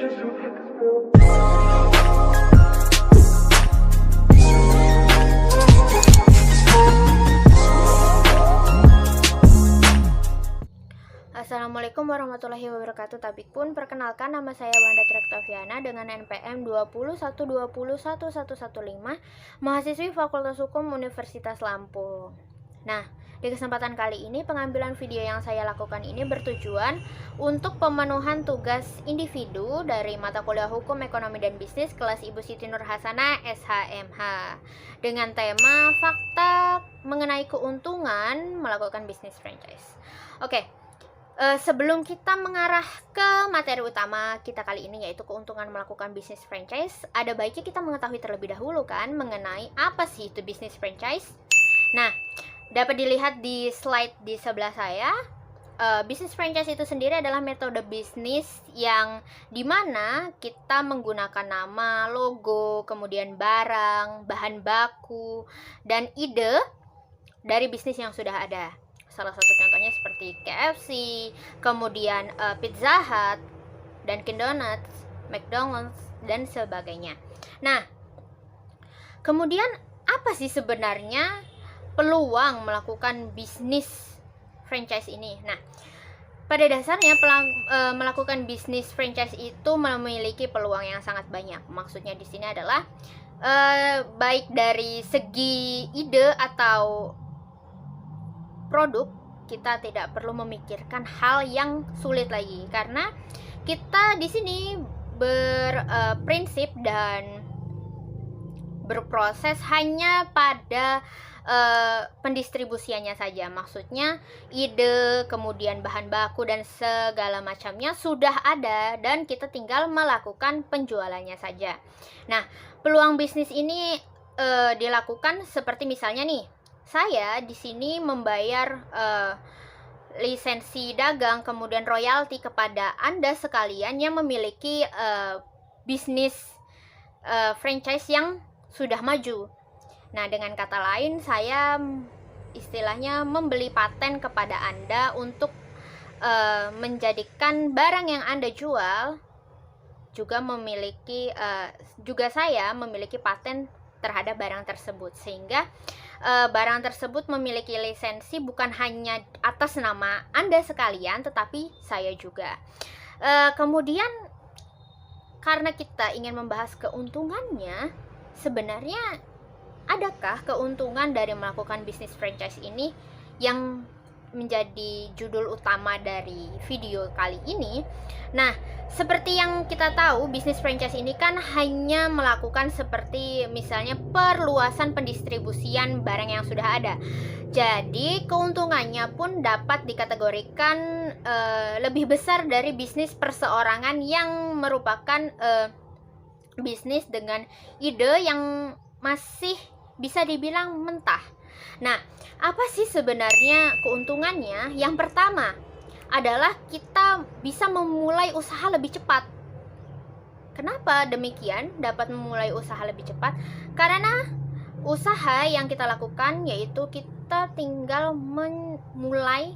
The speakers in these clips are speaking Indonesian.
Assalamualaikum warahmatullahi wabarakatuh. Tabik pun perkenalkan, nama saya Wanda Trektaviana dengan NPM 20201211115, mahasiswi Fakultas Hukum Universitas Lampung. Nah, di kesempatan kali ini pengambilan video yang saya lakukan ini bertujuan untuk pemenuhan tugas individu dari mata kuliah Hukum, Ekonomi, dan Bisnis kelas Ibu Siti Nur Hasanah SHMH dengan tema fakta mengenai keuntungan melakukan bisnis franchise. Oke. Sebelum kita mengarah ke materi utama kita kali ini, yaitu keuntungan melakukan bisnis franchise, ada baiknya kita mengetahui terlebih dahulu kan mengenai apa sih itu bisnis franchise. Nah, dapat dilihat di slide di sebelah saya. Bisnis franchise itu sendiri adalah metode bisnis yang dimana kita menggunakan nama, logo, kemudian barang, bahan baku, dan ide dari bisnis yang sudah ada. Salah satu contohnya seperti KFC, kemudian Pizza Hut, Dunkin Donuts, McDonald's, dan sebagainya. Nah, kemudian apa sih sebenarnya peluang melakukan bisnis franchise ini? Nah, pada dasarnya melakukan bisnis franchise itu memiliki peluang yang sangat banyak. Maksudnya di sini adalah baik dari segi ide atau produk, kita tidak perlu memikirkan hal yang sulit lagi karena kita di sini berprinsip dan berproses hanya pada pendistribusiannya saja. Maksudnya ide, kemudian bahan baku dan segala macamnya sudah ada dan kita tinggal melakukan penjualannya saja. Nah, peluang bisnis ini dilakukan seperti misalnya nih, saya di sini membayar lisensi dagang, kemudian royalti kepada Anda sekalian yang memiliki bisnis franchise yang sudah maju. Nah, dengan kata lain, saya istilahnya membeli paten kepada Anda untuk menjadikan barang yang Anda jual juga saya memiliki paten terhadap barang tersebut, sehingga barang tersebut memiliki lisensi bukan hanya atas nama Anda sekalian, tetapi saya juga. Kemudian karena kita ingin membahas keuntungannya, sebenarnya adakah keuntungan dari melakukan bisnis franchise ini yang menjadi judul utama dari video kali ini? Nah, seperti yang kita tahu, bisnis franchise ini kan hanya melakukan seperti misalnya perluasan pendistribusian barang yang sudah ada. Jadi, keuntungannya pun dapat dikategorikan lebih besar dari bisnis perseorangan yang merupakan bisnis dengan ide yang masih bisa dibilang mentah. Nah, apa sih sebenarnya keuntungannya? Yang pertama adalah kita bisa memulai usaha lebih cepat. Kenapa demikian dapat memulai usaha lebih cepat? Karena usaha yang kita lakukan yaitu kita tinggal memulai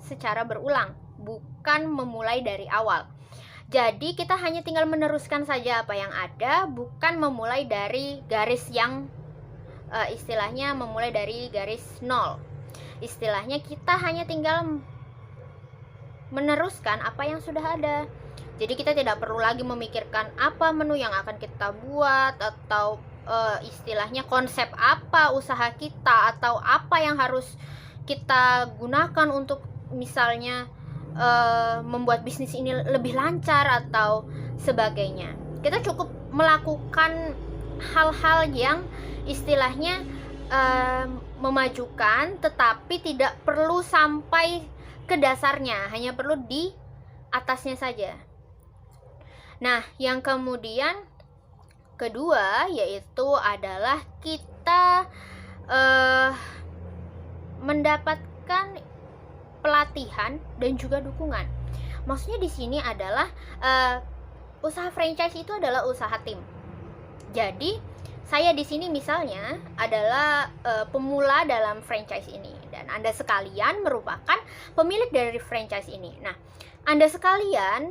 secara berulang, bukan memulai dari awal. Jadi kita hanya tinggal meneruskan saja apa yang ada, bukan memulai dari garis yang istilahnya memulai dari garis nol. Istilahnya kita hanya tinggal meneruskan apa yang sudah ada. Jadi kita tidak perlu lagi memikirkan apa menu yang akan kita buat, atau istilahnya konsep apa usaha kita, atau apa yang harus kita gunakan untuk misalnya membuat bisnis ini lebih lancar atau sebagainya. Kita cukup melakukan hal-hal yang istilahnya memajukan, tetapi tidak perlu sampai ke dasarnya, hanya perlu di atasnya saja. Nah, yang kemudian kedua yaitu adalah kita mendapatkan pelatihan dan juga dukungan. Maksudnya di sini adalah usaha franchise itu adalah usaha tim. Jadi saya di sini misalnya adalah pemula dalam franchise ini, dan Anda sekalian merupakan pemilik dari franchise ini. Nah, Anda sekalian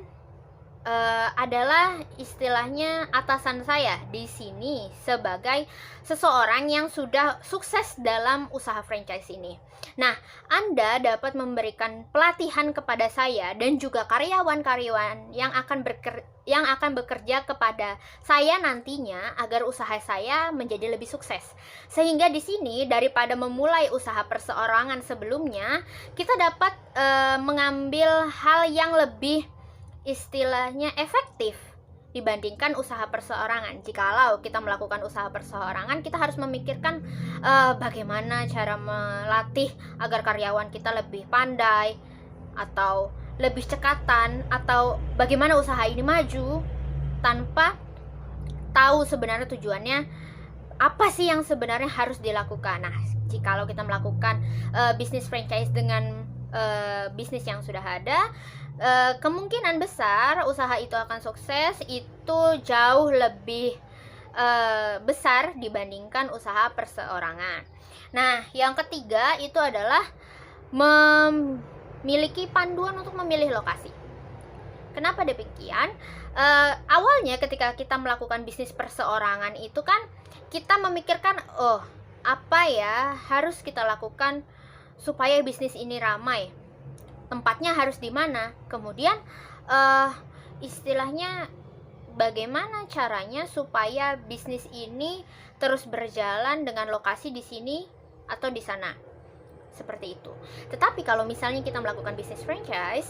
adalah istilahnya atasan saya di sini sebagai seseorang yang sudah sukses dalam usaha franchise ini. Nah, Anda dapat memberikan pelatihan kepada saya dan juga karyawan-karyawan yang akan bekerja kepada saya nantinya agar usaha saya menjadi lebih sukses. Sehingga di sini daripada memulai usaha perseorangan sebelumnya, kita dapat mengambil hal yang lebih istilahnya efektif dibandingkan usaha perseorangan. Jikalau kita melakukan usaha perseorangan, kita harus memikirkan bagaimana cara melatih agar karyawan kita lebih pandai atau lebih cekatan, atau bagaimana usaha ini maju tanpa tahu sebenarnya tujuannya apa sih yang sebenarnya harus dilakukan. Nah, jikalau kita melakukan bisnis franchise dengan bisnis yang sudah ada, kemungkinan besar usaha itu akan sukses itu jauh lebih besar dibandingkan usaha perseorangan. Nah, yang ketiga itu adalah memiliki panduan untuk memilih lokasi. Kenapa demikian? Awalnya ketika kita melakukan bisnis perseorangan itu kan kita memikirkan, oh, apa ya harus kita lakukan supaya bisnis ini ramai, tempatnya harus di mana, kemudian istilahnya bagaimana caranya supaya bisnis ini terus berjalan dengan lokasi di sini atau di sana, seperti itu. Tetapi kalau misalnya kita melakukan bisnis franchise,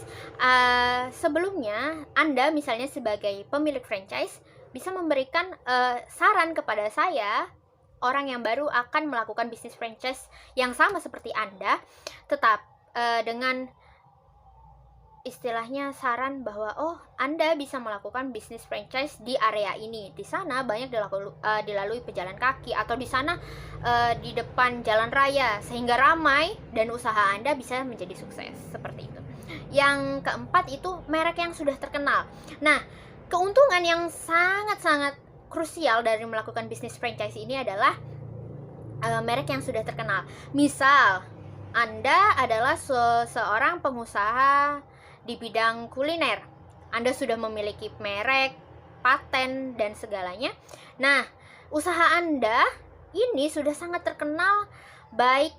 sebelumnya Anda misalnya sebagai pemilik franchise bisa memberikan saran kepada saya, orang yang baru akan melakukan bisnis franchise yang sama seperti Anda, tetap dengan istilahnya saran bahwa oh, Anda bisa melakukan bisnis franchise di area ini. Di sana banyak dilalui pejalan kaki, atau di sana di depan jalan raya, sehingga ramai dan usaha Anda bisa menjadi sukses, seperti itu. Yang keempat itu merek yang sudah terkenal. Nah, keuntungan yang sangat-sangat krusial dari melakukan bisnis franchise ini adalah merek yang sudah terkenal. Misal Anda adalah seorang pengusaha di bidang kuliner, Anda sudah memiliki merek, paten, dan segalanya. Nah, usaha Anda ini sudah sangat terkenal, baik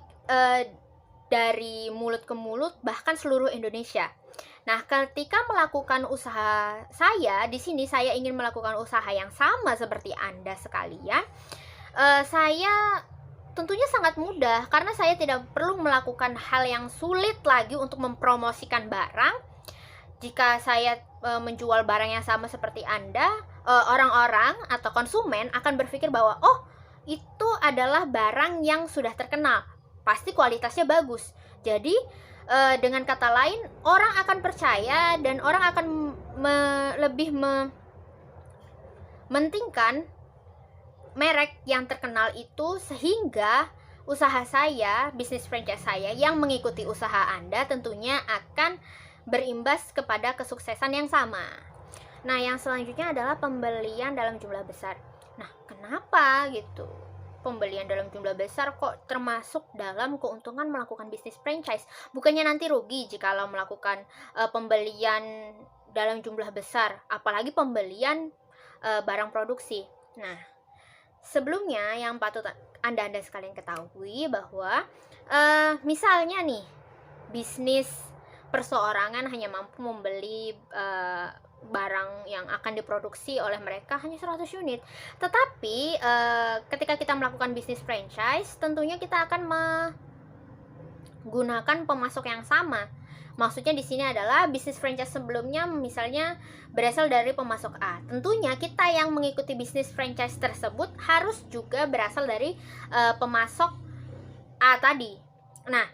dari mulut ke mulut, bahkan seluruh Indonesia. Nah, ketika melakukan usaha saya, di sini saya ingin melakukan usaha yang sama seperti Anda sekalian. Saya tentunya sangat mudah, karena saya tidak perlu melakukan hal yang sulit lagi untuk mempromosikan barang. Jika saya menjual barang yang sama seperti Anda, orang-orang atau konsumen akan berpikir bahwa oh, itu adalah barang yang sudah terkenal, pasti kualitasnya bagus. Jadi dengan kata lain, orang akan percaya dan orang akan lebih mementingkan merek yang terkenal itu, sehingga usaha saya, bisnis franchise saya yang mengikuti usaha Anda tentunya akan berimbas kepada kesuksesan yang sama. Nah, yang selanjutnya adalah pembelian dalam jumlah besar. Nah, kenapa gitu? Pembelian dalam jumlah besar kok termasuk dalam keuntungan melakukan bisnis franchise? Bukannya nanti rugi jikalau melakukan pembelian dalam jumlah besar, apalagi pembelian barang produksi. Nah, sebelumnya yang patut Anda sekalian ketahui bahwa misalnya nih, bisnis perseorangan hanya mampu membeli barang yang akan diproduksi oleh mereka hanya 100 unit. Tetapi ketika kita melakukan bisnis franchise, tentunya kita akan menggunakan pemasok yang sama. Maksudnya di sini adalah bisnis franchise sebelumnya misalnya berasal dari pemasok A. Tentunya kita yang mengikuti bisnis franchise tersebut harus juga berasal dari pemasok A tadi. Nah,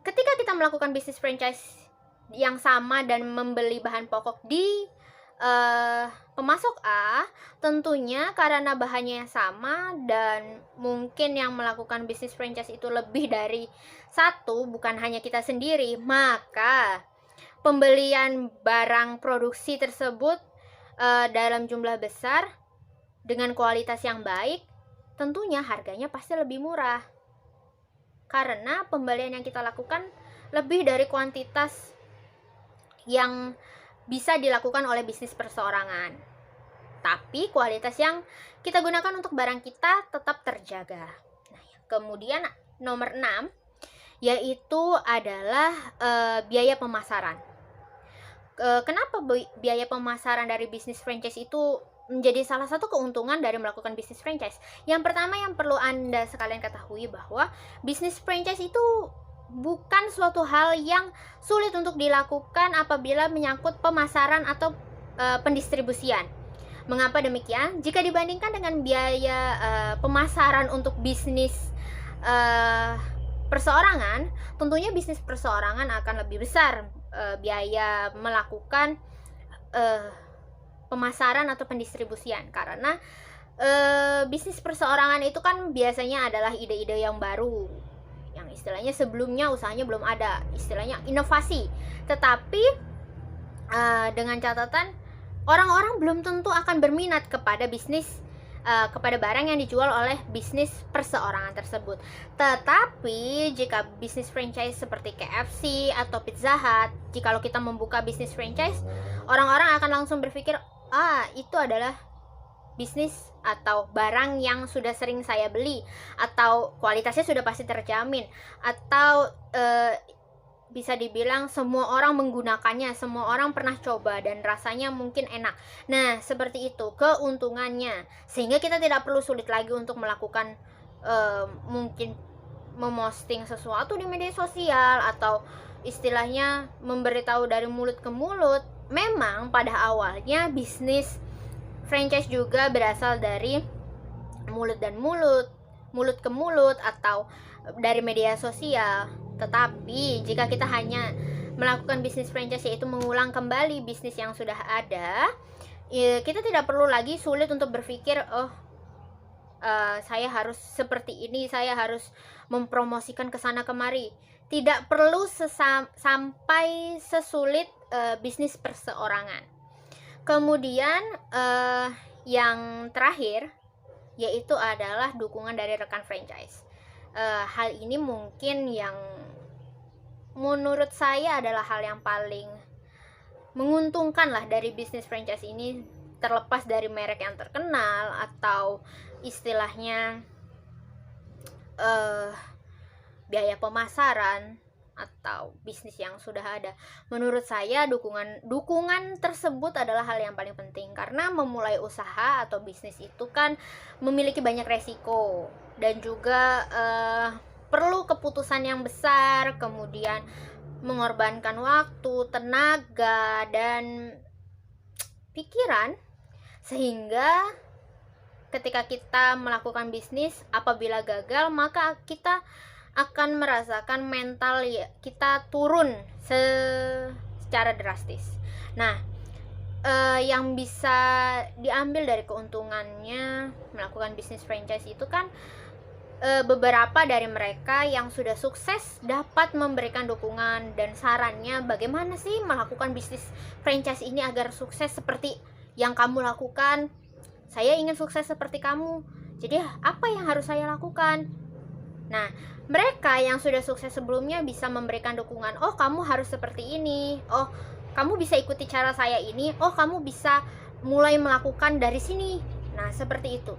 ketika kita melakukan bisnis franchise yang sama dan membeli bahan pokok di pemasok A, tentunya karena bahannya yang sama dan mungkin yang melakukan bisnis franchise itu lebih dari satu, bukan hanya kita sendiri, maka pembelian barang produksi tersebut dalam jumlah besar dengan kualitas yang baik, tentunya harganya pasti lebih murah, karena pembelian yang kita lakukan lebih dari kuantitas yang bisa dilakukan oleh bisnis perseorangan, tapi kualitas yang kita gunakan untuk barang kita tetap terjaga. Nah, kemudian nomor 6 yaitu adalah biaya pemasaran. Kenapa biaya pemasaran dari bisnis franchise itu menjadi salah satu keuntungan dari melakukan bisnis franchise? Yang pertama yang perlu Anda sekalian ketahui bahwa bisnis franchise itu bukan suatu hal yang sulit untuk dilakukan apabila menyangkut pemasaran atau pendistribusian. Mengapa demikian? Jika dibandingkan dengan biaya pemasaran untuk bisnis perseorangan, tentunya bisnis perseorangan akan lebih besar biaya melakukan pemasaran atau pendistribusian, karena bisnis perseorangan itu kan biasanya adalah ide-ide yang baru, yang istilahnya sebelumnya usahanya belum ada, istilahnya inovasi. Tetapi dengan catatan orang-orang belum tentu akan berminat kepada kepada barang yang dijual oleh bisnis perseorangan tersebut. Tetapi jika bisnis franchise seperti KFC atau Pizza Hut, jikalau kita membuka bisnis franchise, orang-orang akan langsung berpikir, itu adalah bisnis atau barang yang sudah sering saya beli, atau kualitasnya sudah pasti terjamin, atau bisa dibilang semua orang menggunakannya, semua orang pernah coba dan rasanya mungkin enak. Nah, seperti itu keuntungannya, sehingga kita tidak perlu sulit lagi untuk melakukan mungkin memosting sesuatu di media sosial atau istilahnya memberitahu dari mulut ke mulut. Memang pada awalnya bisnis franchise juga berasal dari mulut dan mulut, mulut ke mulut, atau dari media sosial. Tetapi jika kita hanya melakukan bisnis franchise, yaitu mengulang kembali bisnis yang sudah ada, kita tidak perlu lagi sulit untuk berpikir, saya harus seperti ini, saya harus mempromosikan ke sana kemari. Tidak perlu sampai sesulit bisnis perseorangan. Kemudian yang terakhir yaitu adalah dukungan dari rekan franchise. Hal ini mungkin yang menurut saya adalah hal yang paling menguntungkan lah dari bisnis franchise ini, terlepas dari merek yang terkenal atau istilahnya biaya pemasaran atau bisnis yang sudah ada. Menurut saya dukungan tersebut adalah hal yang paling penting, karena memulai usaha atau bisnis itu kan memiliki banyak resiko dan juga perlu keputusan yang besar, kemudian mengorbankan waktu, tenaga, dan pikiran, sehingga ketika kita melakukan bisnis, apabila gagal, maka kita akan merasakan mental kita turun secara drastis. Nah, yang bisa diambil dari keuntungannya melakukan bisnis franchise itu kan beberapa dari mereka yang sudah sukses dapat memberikan dukungan dan sarannya bagaimana sih melakukan bisnis franchise ini agar sukses seperti yang kamu lakukan. Saya ingin sukses seperti kamu, jadi apa yang harus saya lakukan? Nah, mereka yang sudah sukses sebelumnya bisa memberikan dukungan, kamu harus seperti ini, kamu bisa ikuti cara saya ini, kamu bisa mulai melakukan dari sini. Nah, seperti itu.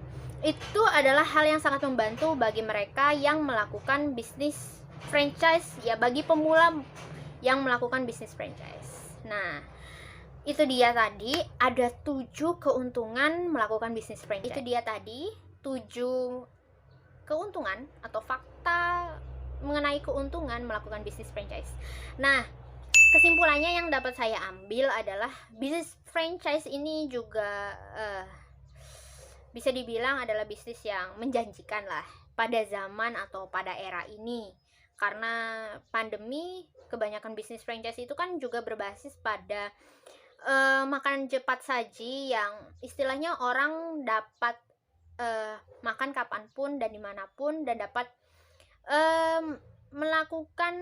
Itu adalah hal yang sangat membantu bagi mereka yang melakukan bisnis franchise, ya, bagi pemula yang melakukan bisnis franchise. Nah, itu dia tadi, ada 7 keuntungan melakukan bisnis franchise. Itu dia tadi 7 keuntungan atau fakta mengenai keuntungan melakukan bisnis franchise. Nah, kesimpulannya yang dapat saya ambil adalah bisnis franchise ini juga bisa dibilang adalah bisnis yang menjanjikan lah pada zaman atau pada era ini. Karena pandemi, kebanyakan bisnis franchise itu kan juga berbasis pada makanan cepat saji yang istilahnya orang dapat makan kapanpun dan dimanapun, dan dapat melakukan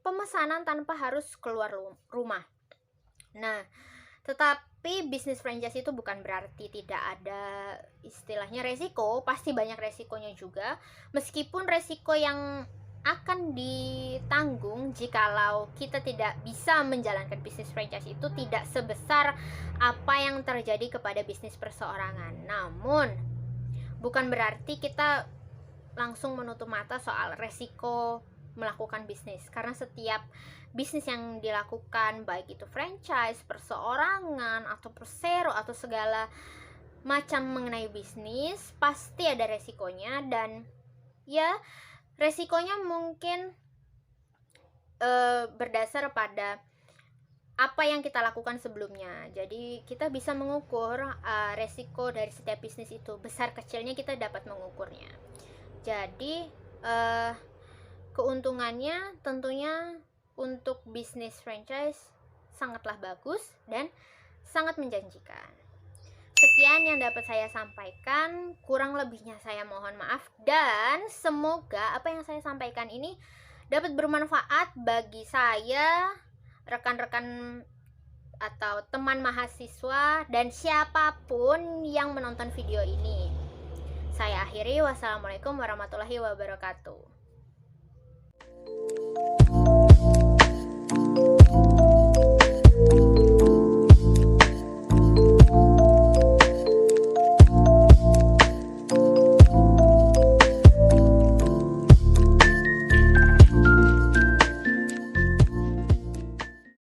pemesanan tanpa harus keluar rumah. Nah, tetapi bisnis franchise itu bukan berarti tidak ada istilahnya resiko, pasti banyak resikonya juga. Meskipun resiko yang akan ditanggung jikalau kita tidak bisa menjalankan bisnis franchise itu tidak sebesar apa yang terjadi kepada bisnis perseorangan. Namun bukan berarti kita langsung menutup mata soal resiko melakukan bisnis, karena setiap bisnis yang dilakukan, baik itu franchise, perseorangan, atau persero, atau segala macam mengenai bisnis, pasti ada resikonya. Dan ya, resikonya mungkin berdasar pada apa yang kita lakukan sebelumnya. Jadi kita bisa mengukur resiko dari setiap bisnis itu, besar kecilnya kita dapat mengukurnya. Jadi keuntungannya tentunya untuk bisnis franchise sangatlah bagus dan sangat menjanjikan. Sekian yang dapat saya sampaikan, kurang lebihnya saya mohon maaf, dan semoga apa yang saya sampaikan ini dapat bermanfaat bagi saya, rekan-rekan atau teman mahasiswa, dan siapapun yang menonton video ini. Saya akhiri, wassalamualaikum warahmatullahi wabarakatuh.